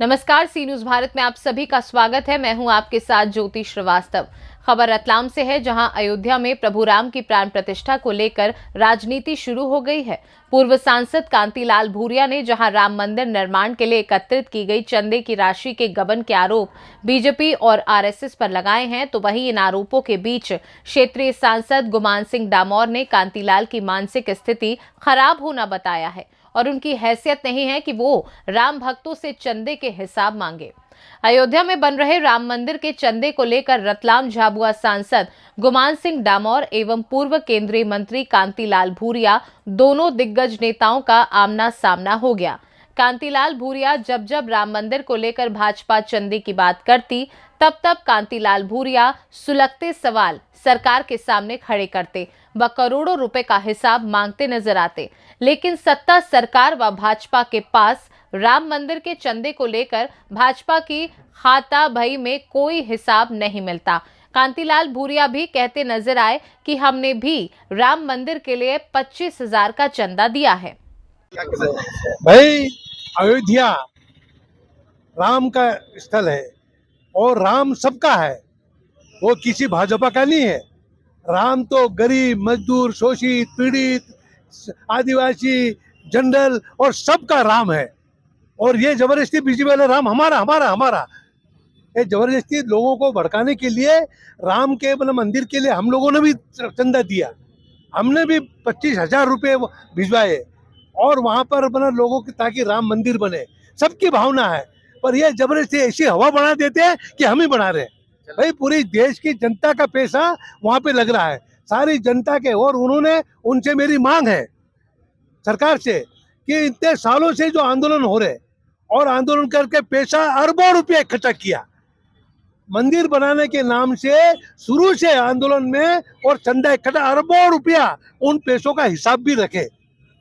नमस्कार, सी न्यूज भारत में आप सभी का स्वागत है। मैं हूं आपके साथ ज्योति श्रीवास्तव। खबर रतलाम से है, जहां अयोध्या में प्रभु राम की प्राण प्रतिष्ठा को लेकर राजनीति शुरू हो गई है। पूर्व सांसद कांतिलाल भूरिया ने जहां राम मंदिर निर्माण के लिए एकत्रित की गई चंदे की राशि के गबन के आरोप बीजेपी और आरएसएस पर लगाए हैं, तो वहीं इन आरोपों के बीच क्षेत्रीय सांसद गुमान सिंह डामोर ने कांतिलाल की मानसिक स्थिति खराब होना बताया है और उनकी हैसियत नहीं है कि वो राम भक्तों से चंदे के हिसाब मांगे। अयोध्या में बन रहे राम मंदिर के चंदे को लेकर रतलाम झाबुआ सांसद गुमान सिंह डामोर एवं पूर्व केंद्रीय मंत्री कांतिलाल भूरिया दोनों दिग्गज नेताओं का आमना सामना हो गया। कांतिलाल भूरिया जब जब राम मंदिर को लेकर भाजपा चंदे की बात करती, तब तब कांतिलाल भूरिया सुलगते सवाल सरकार के सामने खड़े करते व करोड़ों रुपए का हिसाब मांगते नजर आते। लेकिन सत्ता सरकार व भाजपा के पास राम मंदिर के चंदे को लेकर भाजपा की खाता भई में कोई हिसाब नहीं मिलता। कांतिलाल भूरिया भी कहते नजर आए कि हमने भी राम मंदिर के लिए 25,000 का चंदा दिया है। भाई, अयोध्या राम का स्थल है और राम सबका है, वो किसी भाजपा का नहीं है। राम तो गरीब, मजदूर, शोषित, पीड़ित, आदिवासी, जनरल और सबका राम है। और ये जबरदस्ती बीजेपी वाला राम हमारा हमारा हमारा ये जबरदस्ती लोगों को भड़काने के लिए राम के मंदिर के लिए हम लोगों ने भी चंदा दिया। हमने भी 25,000 रुपये भिजवाए और वहां पर लोगों की, ताकि राम मंदिर बने। सबकी भावना है, पर ये जबरदस्ती ऐसी हवा बना देते हैं कि हम ही बना रहे हैं। भाई, पूरी देश की जनता का पैसा वहां पे लग रहा है, सारी जनता के। और उन्होंने, उनसे मेरी मांग है सरकार से कि इतने सालों से जो आंदोलन हो रहे और आंदोलन करके पैसा अरबों रुपए इकट्ठा किया, मंदिर बनाने के नाम से शुरू से आंदोलन में और चंदा इकट्ठा अरबों रुपया, उन पैसों का हिसाब भी रखे,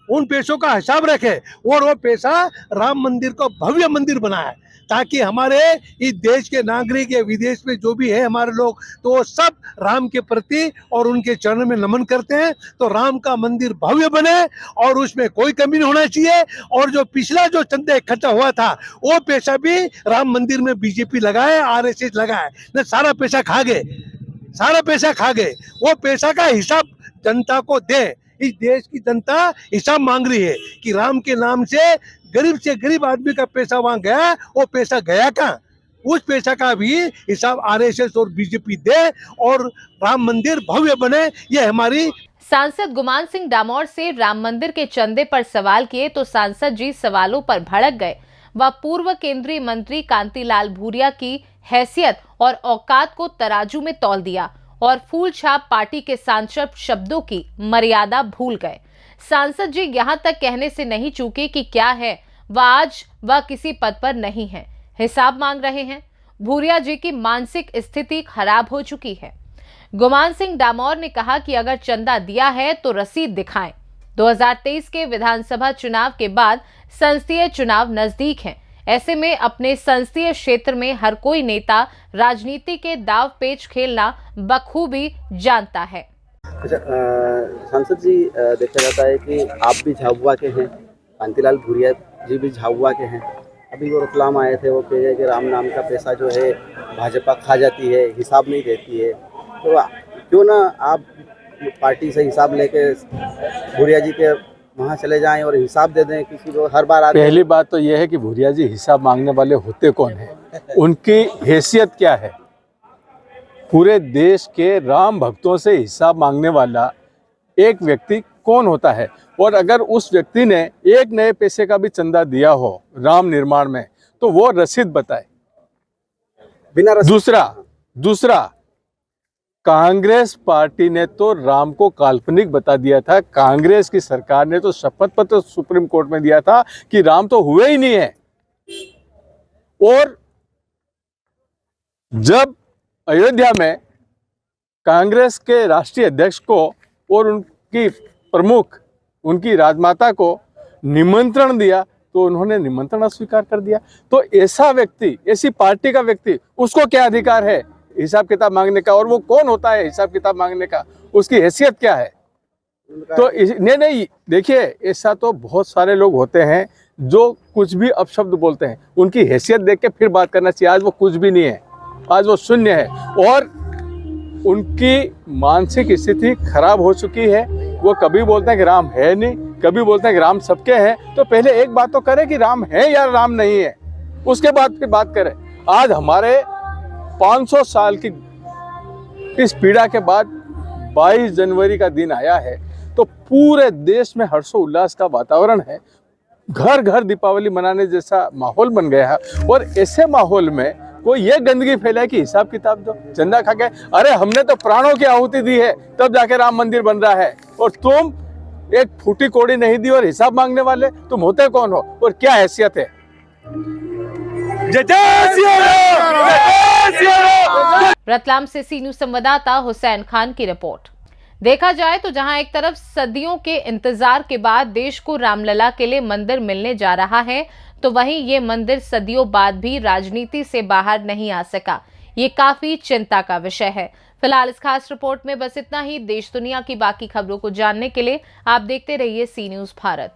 उन पैसों का हिसाब रखे और वो पैसा राम मंदिर को भव्य मंदिर बनाए, ताकि हमारे इस देश के नागरिक या विदेश में जो भी है हमारे लोग, तो वो सब राम के प्रति और उनके चरण में नमन करते हैं। तो राम का मंदिर भव्य बने और उसमें कोई कमी नहीं होना चाहिए। और जो पिछला जो चंदा इकट्ठा हुआ था, वो पैसा भी राम मंदिर में बीजेपी लगाए, आरएसएस लगाए, न सारा पैसा खा गए, सारा पैसा खा गए। वो पैसा का हिसाब जनता को दे। इस देश की जनता हिसाब मांग रही है कि राम के नाम से गरीब आदमी का पैसा वहां गया, वो पैसा गया कहाँ? उस पैसा का भी हिसाब आरएसएस और बीजेपी दे और राम मंदिर भव्य बने। ये हमारी। सांसद गुमान सिंह डामोर से राम मंदिर के चंदे पर सवाल किए तो सांसद जी सवालों पर भड़क गए व पूर्व केंद्रीय मंत्री कांतिलाल भूरिया की हैसियत और औकात को तराजू में तौल दिया और फूल छाप पार्टी के सांसद शब्दों की मर्यादा भूल गए। सांसद जी यहां तक कहने से नहीं चूके कि क्या है वह आज वह किसी पद पर नहीं है, हिसाब मांग रहे हैं। भूरिया जी की मानसिक स्थिति खराब हो चुकी है। गुमान सिंह डामोर ने कहा कि अगर चंदा दिया है तो रसीद दिखाएं। 2023 के विधानसभा चुनाव के बाद संसदीय चुनाव नजदीक हैं। ऐसे में अपने संसदीय क्षेत्र में हर कोई नेता राजनीति के दाव पेच खेलना बखूबी जानता है। अच्छा, सांसद जी, देखा जाता है कि आप भी झाबुआ के हैं, कांतिलाल भूरिया जी भी झाबुआ के हैं। अभी वो रतलाम आए थे, वो कह रहे हैं कि राम नाम का पैसा जो है भाजपा खा जाती है, हिसाब नहीं देती है। तो क्यों ना आप पार्टी से हिसाब लेके भूरिया जी के वहाँ चले जाएं और हिसाब दे दें किसी को हर बार आते। पहली बात तो यह है कि भूरिया जी हिसाब मांगने वाले होते कौन हैं, उनकी हैसियत क्या है? पूरे देश के राम भक्तों से हिसाब मांगने वाला एक व्यक्ति कौन होता है? और अगर उस व्यक्ति ने एक नए पैसे का भी चंदा दिया हो राम निर्माण में, तो वो रसीद बताए। बिना रसीद। दूसरा कांग्रेस पार्टी ने तो राम को काल्पनिक बता दिया था। कांग्रेस की सरकार ने तो शपथ पत्र सुप्रीम कोर्ट में दिया था कि राम तो हुए ही नहीं है। और जब अयोध्या में कांग्रेस के राष्ट्रीय अध्यक्ष को और उनकी प्रमुख, उनकी राजमाता को निमंत्रण दिया, तो उन्होंने निमंत्रण अस्वीकार कर दिया। तो ऐसा व्यक्ति, ऐसी पार्टी का व्यक्ति, उसको क्या अधिकार है हिसाब किताब मांगने का? और वो कौन होता है हिसाब किताब मांगने का? उसकी हैसियत क्या है? तो नहीं, देखिए, ऐसा तो बहुत सारे लोग होते हैं जो कुछ भी अपशब्द बोलते हैं उनकी हैसियत देख के फिर बात करना चाहिए। आज वो कुछ भी नहीं है, आज वो शून्य है और उनकी मानसिक स्थिति खराब हो चुकी है। वो कभी बोलते हैं कि राम है नहीं, कभी बोलते हैं कि राम सबके हैं। तो पहले एक बात तो करें कि राम है या राम नहीं है, उसके बाद फिर बात करें। आज हमारे 500 साल की इस पीड़ा के बाद 22 जनवरी का दिन आया है तो पूरे देश में हर्षोल्लास का वातावरण है। घर घर दीपावली मनाने जैसा माहौल बन गया है और ऐसे माहौल में कोई ये गंदगी फैलाए कि हिसाब किताब दो, चंदा खा के अरे हमने तो प्राणों की आहुति दी है तब जाके राम मंदिर बन रहा है और तुम एक फूटी कोड़ी नहीं दी और हिसाब मांगने वाले, तुम होते कौन हो और क्या हैसियत है? जय जय श्री राम, जय श्री राम। रतलाम से सीनू संवाददाता हुसैन खान की रिपोर्ट। देखा जाए तो जहां एक तरफ सदियों के इंतजार के बाद देश को रामलला के लिए मंदिर मिलने जा रहा है, तो वहीं ये मंदिर सदियों बाद भी राजनीति से बाहर नहीं आ सका। ये काफी चिंता का विषय है। फिलहाल इस खास रिपोर्ट में बस इतना ही। देश दुनिया की बाकी खबरों को जानने के लिए आप देखते रहिए सी न्यूज़ भारत।